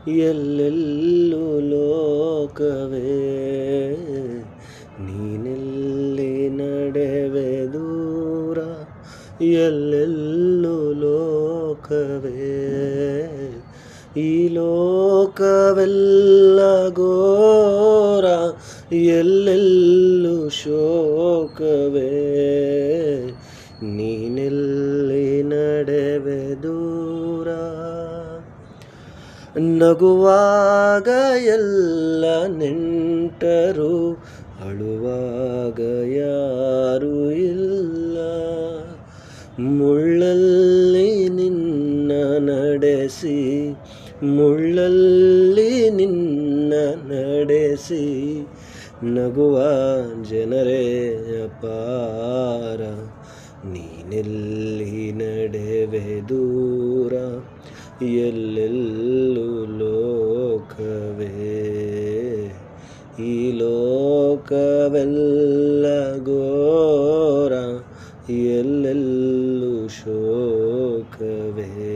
ಎಲ್ಲೆಲ್ಲೂ ಲೋಕವೇ, ನೀನೆಲ್ಲಿ ನಡೆವೆ ದೂರ, ಎಲ್ಲೆಲ್ಲೂ ಲೋಕವೇ. ಈ ಲೋಕವೆಲ್ಲ ಘೋರ, ಎಲ್ಲೆಲ್ಲೂ ಶೋಕವೇ, ನೀನೆಲ್ಲಿ ನಡೆವೆ ದೂರ. ನಗುವಾಗ ಎಲ್ಲ ನೆಂಟರು, ಅಳುವಾಗ ಯಾರೂ ಇಲ್ಲ. ಮುಳ್ಳಲ್ಲಿ ನಿನ್ನ ನಡೆಸಿ, ಮುಳ್ಳಲ್ಲಿ ನಿನ್ನ ನಡೆಸಿ, ನಗುವ ಜನರೇ ಅಪಾರ, ನೀನೆಲ್ಲಿ ನಡೆವೆ ದೂರ, ಎಲ್ಲೆಲ್ಲೂ ಲೋಕವೇ. ಈ ಲೋಕವೆಲ್ಲ ಘೋರ, ಎಲ್ಲೆಲ್ಲೂ ಶೋಕವೇ.